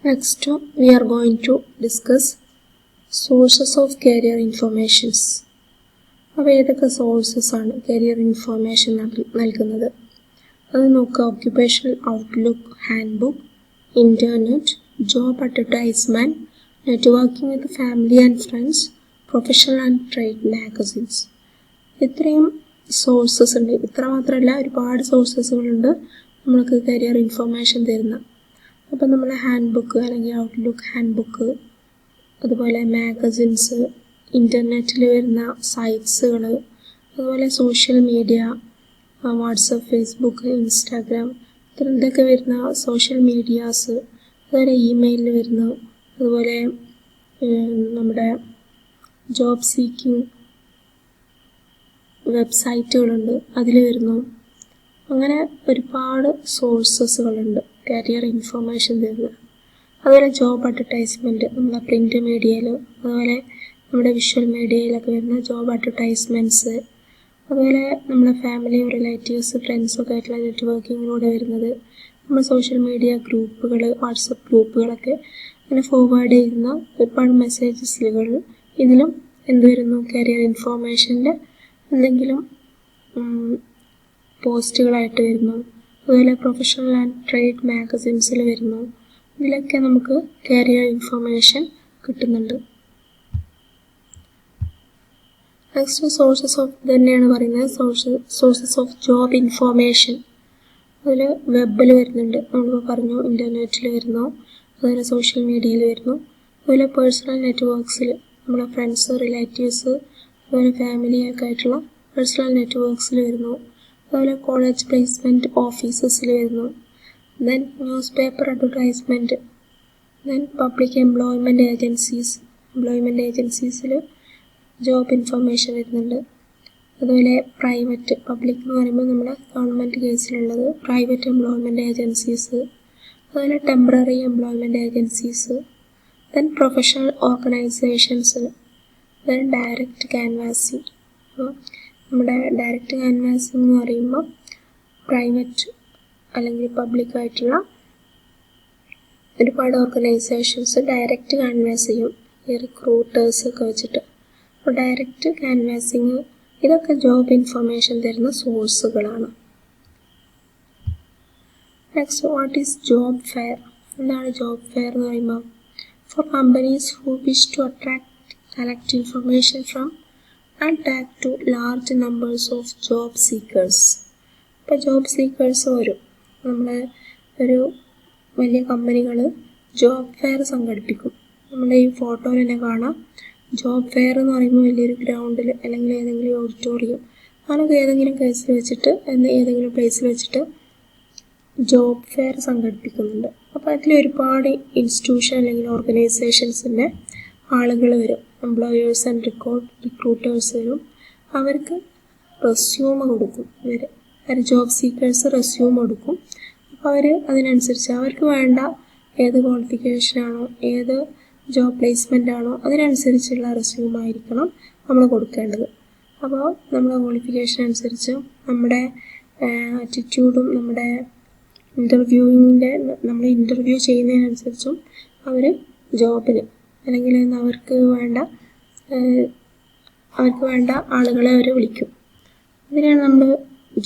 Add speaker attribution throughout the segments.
Speaker 1: Next, we are going to discuss sources of career informations. അപ്പോൾ ഏതൊക്കെ sources ആണ് career information നൽകുന്നത്? അത് നോക്കുക. Occupational outlook hand book, internet, job advertisement, networking with family and friends, professional and trade magazines. ഇത്രയും sources ഉണ്ട്. ഇത്ര മാത്രമല്ല, ഒരുപാട് സോഴ്സസുകളുണ്ട് നമ്മൾക്ക് കരിയർ ഇൻഫർമേഷൻ തരുന്ന. അപ്പം നമ്മൾ ഹാൻഡ് ബുക്ക് അല്ലെങ്കിൽ ഔട്ട്ലുക്ക് ഹാൻഡ് ബുക്ക്, അതുപോലെ മാഗസിൻസ്, ഇൻ്റർനെറ്റിൽ വരുന്ന സൈറ്റ്സുകൾ, അതുപോലെ social media, WhatsApp, Facebook, Instagram, ഇതൊക്കെ വരുന്ന സോഷ്യൽ മീഡിയാസ്, അതുപോലെ ഇമെയിലിൽ വരുന്നു, അതുപോലെ നമ്മുടെ ജോബ് സീക്കിംഗ് വെബ്സൈറ്റുകളുണ്ട്, അതിൽ വരുന്നു. അങ്ങനെ ഒരുപാട് സോഴ്സസുകളുണ്ട് കരിയർ ഇൻഫർമേഷൻ തരുന്നത്. അതുപോലെ ജോബ് അഡ്വർടൈസ്മെൻറ്റ്, നമ്മളെ പ്രിൻ്റ് മീഡിയയിൽ, അതുപോലെ നമ്മുടെ വിഷ്വൽ മീഡിയയിലൊക്കെ വരുന്ന ജോബ് അഡ്വർടൈസ്മെൻറ്റ്സ്, അതുപോലെ നമ്മുടെ ഫാമിലിയും റിലേറ്റീവ്സ് ഫ്രണ്ട്സൊക്കെ ആയിട്ടുള്ള നെറ്റ്വർക്കിങ്ങിലൂടെ വരുന്നത്, നമ്മൾ സോഷ്യൽ മീഡിയ ഗ്രൂപ്പുകൾ, വാട്സപ്പ് ഗ്രൂപ്പുകളൊക്കെ അങ്ങനെ ഫോർവേഡ് ചെയ്യുന്ന ഒരുപാട് മെസ്സേജസുകൾ, ഇതിലും എന്ത് വരുന്നു? കരിയർ ഇൻഫർമേഷൻ്റെ എന്തെങ്കിലും പോസ്റ്റുകളായിട്ട് വരുന്നു. അതുപോലെ പ്രൊഫഷണൽ ആൻഡ് ട്രേഡ് മാഗസിൻസിൽ വരുന്നു. ഇതിലൊക്കെ നമുക്ക് കരിയർ ഇൻഫർമേഷൻ കിട്ടുന്നുണ്ട്. നെക്സ്റ്റ് സോഴ്സസ് ഓഫ് തന്നെയാണ് പറയുന്നത്, സോഴ്സസ് ഓഫ് ജോബ് ഇൻഫർമേഷൻ. അതിൽ വെബിൽ വരുന്നുണ്ട്, നമ്മളിപ്പോൾ പറഞ്ഞു, ഇൻ്റർനെറ്റിൽ വരുന്നു, അതുപോലെ സോഷ്യൽ മീഡിയയിൽ വരുന്നു, അതുപോലെ പേഴ്സണൽ നെറ്റ്വർക്ക്സിൽ നമ്മുടെ ഫ്രണ്ട്സ്, റിലേറ്റീവ്സ്, അതുപോലെ ഫാമിലിയൊക്കെ ആയിട്ടുള്ള പേഴ്സണൽ നെറ്റ്വർക്ക്സിൽ വരുന്നു, അതുപോലെ കോളേജ് പ്ലേസ്മെൻറ്റ് ഓഫീസസിൽ വരുന്നു, then newspaper advertisement, then public employment ഏജൻസീസിൽ ജോബ് ഇൻഫർമേഷൻ വരുന്നുണ്ട്. അതുപോലെ പ്രൈവറ്റ്, പബ്ലിക് എന്ന് പറയുമ്പോൾ നമ്മുടെ ഗവൺമെൻറ് കേസിലുള്ളത്, പ്രൈവറ്റ് എംപ്ലോയ്മെൻറ്റ് ഏജൻസീസ്, അതുപോലെ temporary employment agencies, then professional organisations, then direct canvassing. നമ്മുടെ ഡയറക്റ്റ് ക്യാൻവാസിങ് എന്ന് പറയുമ്പോൾ പ്രൈവറ്റ് അല്ലെങ്കിൽ പബ്ലിക്കായിട്ടുള്ള ഒരുപാട് ഓർഗനൈസേഷൻസ് ഡയറക്റ്റ് ക്യാൻവാസ് ചെയ്യും ഈ റിക്രൂട്ടേഴ്സൊക്കെ വെച്ചിട്ട്. അപ്പോൾ ഡയറക്റ്റ് ക്യാൻവാസിങ്, ഇതൊക്കെ ജോബ് ഇൻഫർമേഷൻ തരുന്ന സോഴ്സുകളാണ്. Next, what is job fair? എന്താണ് ജോബ് ഫെയർ എന്ന് പറയുമ്പോൾ? For companies who wish to collect information from and tag to large numbers of job seekers. ഇപ്പോൾ ജോബ് സീക്കേഴ്സ് വരും. നമ്മൾ ഒരു വലിയ കമ്പനികൾ ജോബ് ഫെയർ സംഘടിപ്പിക്കും. നമ്മുടെ ഈ ഫോട്ടോയിൽ തന്നെ കാണാം. ജോബ് ഫെയർ എന്ന് പറയുമ്പോൾ വലിയൊരു ഗ്രൗണ്ടിൽ അല്ലെങ്കിൽ ഏതെങ്കിലും ഓഡിറ്റോറിയം, അങ്ങനെയൊക്കെ ഏതെങ്കിലും ഏതെങ്കിലും പ്ലേസിൽ വെച്ചിട്ട് ജോബ് ഫെയർ സംഘടിപ്പിക്കുന്നുണ്ട്. അപ്പോൾ അതിൽ ഒരുപാട് ഇൻസ്റ്റിറ്റ്യൂഷൻ അല്ലെങ്കിൽ ഓർഗനൈസേഷൻസിൻ്റെ ആളുകൾ വരും. എംപ്ലോയേഴ്സ് ആൻഡ് റിക്രൂട്ടേഴ്സ് വരും. അവർക്ക് റെസ്യൂമ കൊടുക്കും. അവർ ജോബ് സീക്കേഴ്സ് റെസ്യൂമ കൊടുക്കും. അപ്പോൾ അവർ അതിനനുസരിച്ച് അവർക്ക് വേണ്ട ഏത് ക്വാളിഫിക്കേഷനാണോ, ഏത് ജോബ് പ്ലേസ്മെൻ്റ് ആണോ, അതിനനുസരിച്ചുള്ള റെസ്യൂമ ആയിരിക്കണം നമ്മൾ കൊടുക്കേണ്ടത്. അപ്പോൾ നമ്മുടെ ക്വാളിഫിക്കേഷൻ അനുസരിച്ച് നമ്മുടെ ആറ്റിറ്റ്യൂഡും നമ്മുടെ നമ്മൾ ഇൻ്റർവ്യൂ ചെയ്യുന്നതിനനുസരിച്ചും അവർ ജോബിന് അല്ലെങ്കിൽ അവർക്ക് വേണ്ട ആളുകളെ അവർ വിളിക്കും. അതിനാണ് നമ്മൾ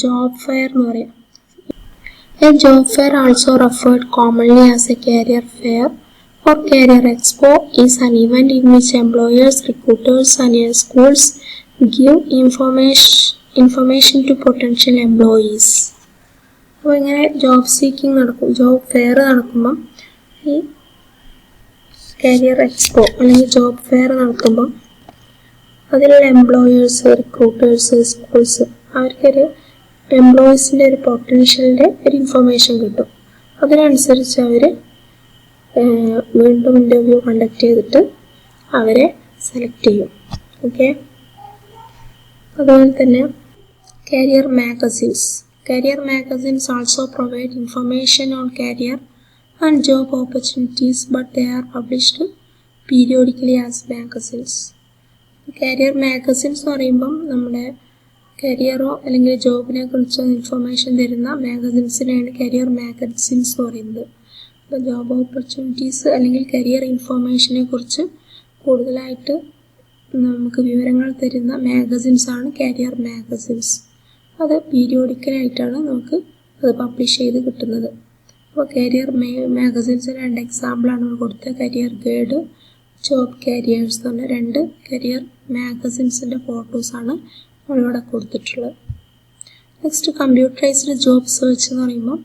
Speaker 1: ജോബ് ഫെയർ എന്ന് പറയാം. A job fair also referred commonly as A career fair or career expo is an event in which employers, recruiters and schools give information to potential employees. അപ്പോൾ ഇങ്ങനെ ജോബ് സീക്കിംഗ് നടക്കും, job fair നടക്കുമ്പം, ഈ career expo അല്ലെങ്കിൽ job fair നടക്കുമ്പം അതിലുള്ള employers, recruiters, schools, അവർക്കൊരു എംപ്ലോയീസിൻ്റെ ഒരു പൊട്ടൻഷ്യലിൻ്റെ ഒരു information കിട്ടും. അതിനനുസരിച്ച് അവർ വീണ്ടും ഇൻ്റർവ്യൂ കണ്ടക്ട് ചെയ്തിട്ട് അവരെ സെലക്ട് ചെയ്യും. ഓക്കെ. അതുപോലെ തന്നെ career magazines also provide information on career and job opportunities, but they are published periodically as magazines. Career magazines എന്ന് പറയുമ്പം നമ്മുടെ കരിയറോ അല്ലെങ്കിൽ ജോബിനെ കുറിച്ചോ ഇൻഫർമേഷൻ തരുന്ന മാഗസിൻസിനെയാണ് കരിയർ മാഗസിൻസ് എന്ന് പറയുന്നത്. ഇപ്പോൾ ജോബ് ഓപ്പർച്യൂണിറ്റീസ് അല്ലെങ്കിൽ കരിയർ ഇൻഫോർമേഷനെ കുറിച്ച് കൂടുതലായിട്ട് നമുക്ക് വിവരങ്ങൾ തരുന്ന മാഗസിൻസാണ് കരിയർ മാഗസിൻസ്. അത് പീരിയോഡിക്കലായിട്ടാണ് നമുക്ക് അത് പബ്ലിഷ് ചെയ്ത് കിട്ടുന്നത്. അപ്പോൾ കരിയർ മാഗസിൻസ് 2 എക്സാമ്പിളാണ് നമ്മൾ കൊടുത്തത്. കരിയർ ഗൈഡ്, ജോബ് കാരിയേഴ്സ് എന്ന് പറഞ്ഞ 2 കരിയർ മാഗസിൻസിൻ്റെ ഫോട്ടോസാണ് നമ്മളിവിടെ കൊടുത്തിട്ടുള്ളത്. നെക്സ്റ്റ് കമ്പ്യൂട്ടറൈസ്ഡ് ജോബ് സെർച്ച് എന്ന് പറയുമ്പോൾ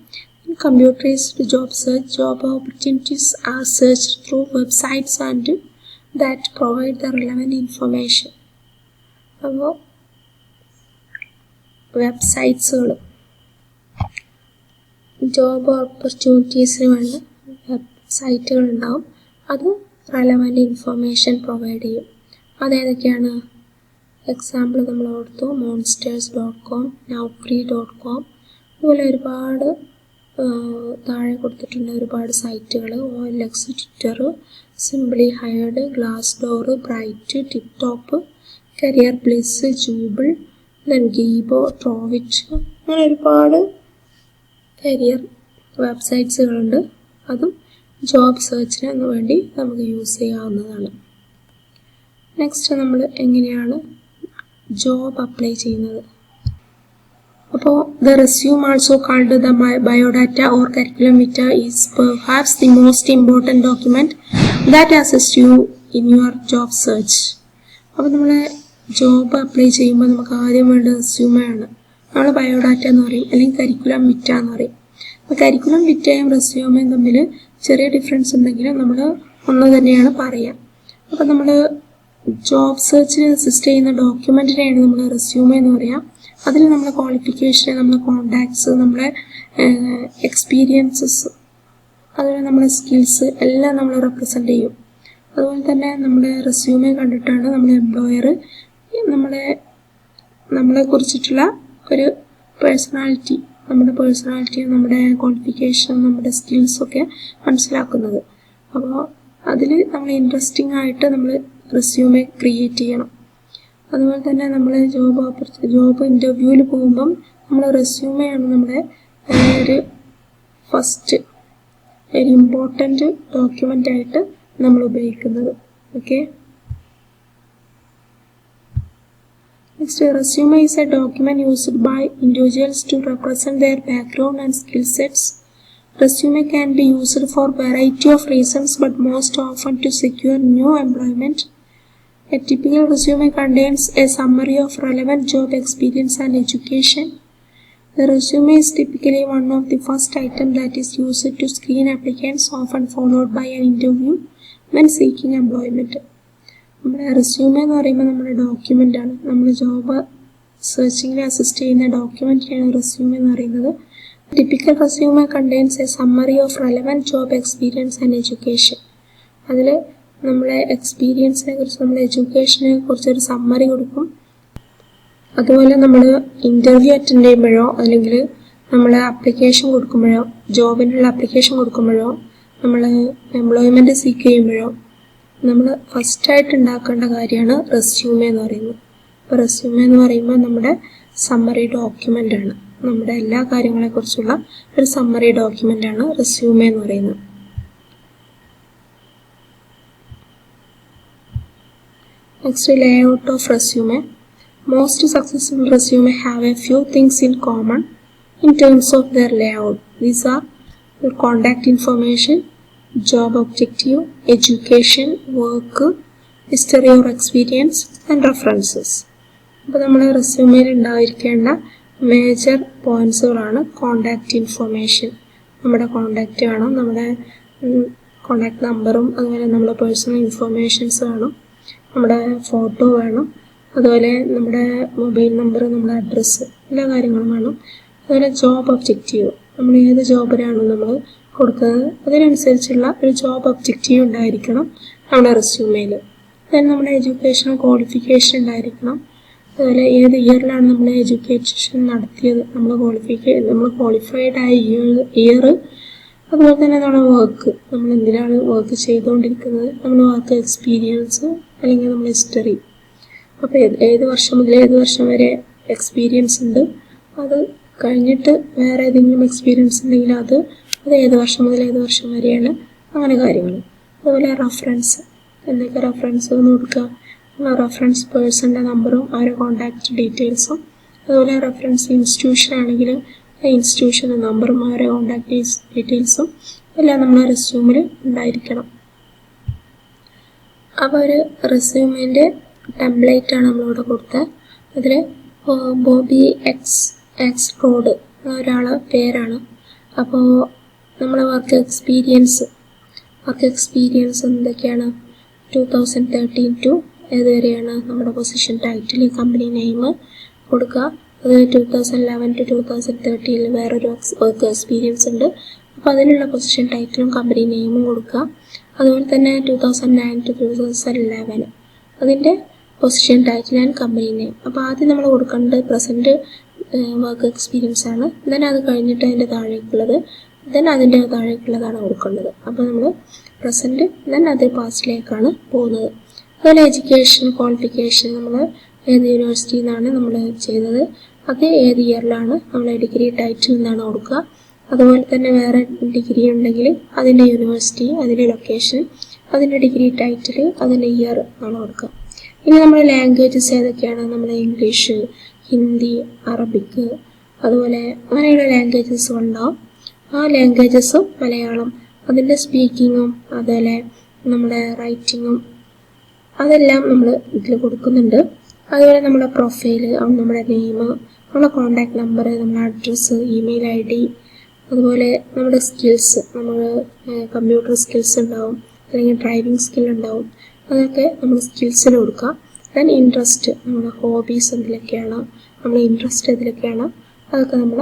Speaker 1: computerised job search job opportunities R search through websites and that provide the relevant information. അപ്പോൾ വെബ്സൈറ്റ്സുകൾ ജോബ് ഓപ്പർച്യൂണിറ്റീസിന് വേണ്ട വെബ്സൈറ്റുകൾ ഉണ്ടാവും. അത് റെലവൻറ്റ് ഇൻഫർമേഷൻ പ്രൊവൈഡ് ചെയ്യും. അതേതൊക്കെയാണ്? എക്സാമ്പിൾ നമ്മൾ കൊടുത്തു, monsters.com, naukri.com, അതുപോലെ ഒരുപാട് താഴെ കൊടുത്തിട്ടുണ്ട് ഒരുപാട് സൈറ്റുകൾ. OLX, Twitter, SimplyHired, Glassdoor, Bright, TipTop, Career Plus, Jooble, ഗീബോ, ട്രോവിറ്റ്, അങ്ങനെ ഒരുപാട് കരിയർ വെബ്സൈറ്റ്സുകളുണ്ട്. അതും ജോബ് സെർച്ചിന് വേണ്ടി നമുക്ക് യൂസ് ചെയ്യാവുന്നതാണ്. നെക്സ്റ്റ് നമ്മൾ എങ്ങനെയാണ് ജോബ് അപ്ലൈ ചെയ്യുന്നത്? അപ്പോൾ the resume also called the biodata or curriculum vitae is perhaps the most important document that assist you in your job search. അപ്പോൾ നമ്മൾ ജോബ് അപ്ലൈ ചെയ്യുമ്പോൾ നമുക്ക് ആദ്യം വേണ്ട റെസ്യൂമാണ്. നമ്മൾ ബയോഡാറ്റ എന്ന് പറയും, അല്ലെങ്കിൽ കരിക്കുലം വിറ്റ എന്ന് പറയും. അപ്പോൾ കരിക്കുലം വിറ്റയും റെസ്യൂമയും തമ്മിൽ ചെറിയ ഡിഫറൻസ് ഉണ്ടെങ്കിലും നമ്മൾ ഒന്ന് തന്നെയാണ് പറയുക. അപ്പോൾ നമ്മൾ ജോബ് സെർച്ചിന് അസിസ്റ്റ് ചെയ്യുന്ന ഡോക്യുമെൻറ്റിനെയാണ് നമ്മൾ റെസ്യൂമേ എന്ന് പറയാം. അതിൽ നമ്മളെ ക്വാളിഫിക്കേഷൻ, നമ്മളെ കോണ്ടാക്ട്സ്, നമ്മളെ എക്സ്പീരിയൻസസ്, അതുപോലെ നമ്മളെ സ്കിൽസ് എല്ലാം നമ്മൾ റെപ്രസെൻ്റ് ചെയ്യും. അതുപോലെ തന്നെ നമ്മുടെ റെസ്യൂമേ കണ്ടിട്ടാണ് നമ്മുടെ എംപ്ലോയർ നമ്മളെ കുറിച്ചിട്ടുള്ള ഒരു പേഴ്സണാലിറ്റി, നമ്മുടെ ക്വാളിഫിക്കേഷൻ, നമ്മുടെ സ്കിൽസൊക്കെ മനസ്സിലാക്കുന്നത്. അപ്പോൾ അതിൽ നമ്മൾ ഇൻട്രസ്റ്റിംഗ് ആയിട്ട് നമ്മൾ റെസ്യൂമേ ക്രിയേറ്റ് ചെയ്യണം. അതുപോലെ തന്നെ നമ്മൾ ജോബ് ഇൻ്റർവ്യൂവിൽ പോകുമ്പം നമ്മൾ റെസ്യൂമയാണ് നമ്മുടെ ഒരു ഫസ്റ്റ് ഒരു ഇമ്പോർട്ടൻ്റ് ഡോക്യുമെൻ്റ് ആയിട്ട് നമ്മൾ ഉപയോഗിക്കുന്നത്. Okay, next resume is a document used by individuals to represent their background and skill sets. Resume can be used for variety of reasons, but most often to secure new employment. A typical resume contains a summary of relevant job experience and education. The resume is typically one of the first items that is used to screen applicants, often followed by an interview when seeking employment. നമ്മുടെ resume എന്ന് പറയുമ്പോൾ നമ്മുടെ ഡോക്യുമെൻ്റാണ്. നമ്മൾ job സെർച്ചിങ്ങിന് assist ചെയ്യുന്ന ഡോക്യുമെൻ്റാണ് resume എന്ന് പറയുന്നത്. Typical resume contains A summary of relevant job experience and education. അതിൽ നമ്മളെ എക്സ്പീരിയൻസിനെ കുറിച്ച്, നമ്മുടെ എഡ്യൂക്കേഷനെ കുറിച്ചൊരു സമ്മറി കൊടുക്കും. അതുപോലെ നമ്മൾ ഇൻ്റർവ്യൂ അറ്റൻഡ് ചെയ്യുമ്പോഴോ അല്ലെങ്കിൽ നമ്മൾ ആപ്ലിക്കേഷൻ കൊടുക്കുമ്പോഴോ, ജോബിനുള്ള ആപ്ലിക്കേഷൻ കൊടുക്കുമ്പോഴോ, നമ്മൾ എംപ്ലോയ്മെൻറ്റ് സീക്ക് ചെയ്യുമ്പോഴോ നമ്മൾ ഫസ്റ്റായിട്ട് ഉണ്ടാക്കേണ്ട കാര്യമാണ് റെസ്യൂമേ എന്ന് പറയുന്നത്. അപ്പോൾ റെസ്യൂമേ എന്ന് പറയുമ്പോൾ നമ്മുടെ സമ്മറി ഡോക്യുമെൻ്റാണ്. നമ്മുടെ എല്ലാ കാര്യങ്ങളെക്കുറിച്ചുള്ള ഒരു സമ്മറി ഡോക്യുമെൻ്റാണ് റെസ്യൂമേ എന്ന് പറയുന്നത്. Next, layout of resume. Most successful resume have A few things in common in terms of their layout. These are your contact information, job objective, education, work, history or experience and references. അപ്പോൾ നമ്മൾ റെസ്യൂമേയിൽ ഉണ്ടായിരിക്കേണ്ട major പോയിൻറ്റ്സുകളാണ് contact information. നമ്മുടെ contact വേണം, നമ്മുടെ contact നമ്പറും അതുപോലെ നമ്മുടെ personal informations വേണം, നമ്മുടെ ഫോട്ടോ വേണം, അതുപോലെ നമ്മുടെ മൊബൈൽ നമ്പർ, നമ്മുടെ അഡ്രസ്സ്, എല്ലാ കാര്യങ്ങളും വേണം. അതുപോലെ ജോബ് ഒബ്ജക്റ്റീവ്, നമ്മൾ ഏത് ജോബിനാണ് നമ്മൾ കൊടുക്കുന്നത് അതിനനുസരിച്ചുള്ള ഒരു ജോബ് ഒബ്ജക്റ്റീവ് ഉണ്ടായിരിക്കണം നമ്മുടെ റെസ്യൂമേയിൽ. then നമ്മുടെ എഡ്യൂക്കേഷൻ ക്വാളിഫിക്കേഷൻ ഉണ്ടായിരിക്കണം. അതുപോലെ ഏത് ഇയറിലാണ് നമ്മൾ എഡ്യൂക്കേഷൻ നടത്തിയത്, നമ്മൾ ക്വാളിഫൈഡ് ആയ ഇയർ, അതുപോലെ തന്നെ നമ്മുടെ വർക്ക്, നമ്മൾ എന്തിനാണ് വർക്ക് ചെയ്തുകൊണ്ടിരിക്കുന്നത്, നമ്മുടെ വർക്ക് എക്സ്പീരിയൻസ് അല്ലെങ്കിൽ നമ്മുടെ ഹിസ്റ്ററി. അപ്പോൾ ഏത് വർഷം മുതൽ ഏത് വർഷം വരെ എക്സ്പീരിയൻസ് ഉണ്ട്, അത് കഴിഞ്ഞിട്ട് വേറെ ഏതെങ്കിലും എക്സ്പീരിയൻസ് ഉണ്ടെങ്കിൽ അത് അത് ഏത് വർഷം മുതൽ ഏത് വർഷം വരെയാണ്, അങ്ങനെ കാര്യങ്ങൾ. അതുപോലെ റഫറൻസ്, എന്തൊക്കെ റഫറൻസ് എന്ന് കൊടുക്കുക, റഫറൻസ് പേഴ്സൻ്റെ നമ്പറും അവരുടെ കോൺടാക്റ്റ് ഡീറ്റെയിൽസും. അതുപോലെ റഫറൻസ് ഇൻസ്റ്റിറ്റ്യൂഷൻ ആണെങ്കിൽ ആ ഇൻസ്റ്റിറ്റ്യൂഷൻ്റെ നമ്പറും അവരുടെ കോൺടാക്റ്റ് ഡീറ്റെയിൽസും എല്ലാം നമ്മുടെ റെസ്യൂമിൽ ഉണ്ടായിരിക്കണം. അപ്പോൾ ഒരു റെസ്യൂമിൻ്റെ ടെംപ്ലേറ്റാണ് നമ്മളിവിടെ കൊടുത്തത്. അതിൽ ബോബി എക്സ് റോഡ് ഒരാളെ പേരാണ്. അപ്പോൾ നമ്മളെ വർക്ക് എക്സ്പീരിയൻസ് എന്തൊക്കെയാണ്, 2013 ടു ഏതുവരെയാണ്, നമ്മുടെ പൊസിഷൻ ടൈറ്റിൽ കമ്പനി നെയിം കൊടുക്കുക. അത് 2011 ടു 2013 വേറൊരു വർക്ക് എക്സ്പീരിയൻസ് ഉണ്ട്, അപ്പോൾ അതിനുള്ള പൊസിഷൻ ടൈറ്റിലും കമ്പനി നെയിമും കൊടുക്കുക. അതുപോലെ തന്നെ 2009 ടു 2011 അതിൻ്റെ position title and company name. അപ്പോൾ ആദ്യം നമ്മൾ കൊടുക്കേണ്ടത് പ്രസൻറ്റ് വർക്ക് എക്സ്പീരിയൻസ് ആണ്, ദെൻ അത് കഴിഞ്ഞിട്ട് അതിൻ്റെ താഴേക്കുള്ളത്, ദെൻ അതിൻ്റെ താഴേക്കുള്ളതാണ് കൊടുക്കേണ്ടത്. അപ്പോൾ നമ്മൾ പ്രസൻറ്റ് ദെൻ അത് പാസ്റ്റിലേക്കാണ് പോകുന്നത്. അതുപോലെ എഡ്യൂക്കേഷൻ ക്വാളിഫിക്കേഷൻ നമ്മൾ ഏത് യൂണിവേഴ്സിറ്റിയിൽ നിന്നാണ് നമ്മൾ ചെയ്തത്, അത് ഏത് ഇയറിലാണ്, നമ്മൾ ഡിഗ്രി ടൈറ്റിൽ നിന്നാണ് കൊടുക്കുക. അതുപോലെ തന്നെ വേറെ ഡിഗ്രി ഉണ്ടെങ്കിൽ അതിൻ്റെ യൂണിവേഴ്സിറ്റി, അതിൻ്റെ ലൊക്കേഷൻ, അതിൻ്റെ ഡിഗ്രി ടൈറ്റിൽ, അതിൻ്റെ ഇയർ ആണ് കൊടുക്കുക. ഇനി നമ്മുടെ ലാംഗ്വേജസ് ഏതൊക്കെയാണ്, നമ്മൾ ഇംഗ്ലീഷ്, ഹിന്ദി, അറബിക്ക്, അതുപോലെ അങ്ങനെയുള്ള ലാംഗ്വേജസ് ഉണ്ടാവും. ആ ലാംഗ്വേജസും മലയാളം, അതിൻ്റെ സ്പീക്കിങ്ങും അതുപോലെ നമ്മുടെ റൈറ്റിങ്ങും അതെല്ലാം നമ്മൾ ഇതിൽ കൊടുക്കുന്നുണ്ട്. അതുപോലെ നമ്മുടെ പ്രൊഫൈൽ, നമ്മുടെ നെയിം, നമ്മുടെ കോൺടാക്ട് നമ്പർ, നമ്മുടെ അഡ്രസ്സ്, ഇമെയിൽ ID, അതുപോലെ നമ്മുടെ സ്കിൽസ്, നമ്മൾ കമ്പ്യൂട്ടർ സ്കിൽസ് ഉണ്ടാവും, അല്ലെങ്കിൽ ഡ്രൈവിംഗ് സ്കിൽ ഉണ്ടാവും, അതൊക്കെ നമ്മൾ സ്കിൽസിൽ കൊടുക്കുക. ദെൻ ഇൻട്രസ്റ്റ്, നമ്മുടെ ഹോബീസ് എന്തിലൊക്കെയാണ്, നമ്മുടെ ഇൻട്രസ്റ്റ് ഇതിലൊക്കെയാണ്, അതൊക്കെ നമ്മൾ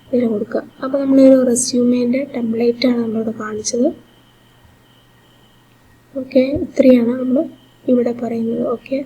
Speaker 1: ഇതിൽ കൊടുക്കുക. അപ്പോൾ നമ്മളൊരു റെസ്യൂമേൻ്റെ ടെംപ്ലേറ്റാണ് നമ്മളിവിടെ കാണിച്ചത്. ഓക്കെ, ഇത്രയാണ് നമ്മൾ ഇവിടെ പറയുന്നത്. ഓക്കെ.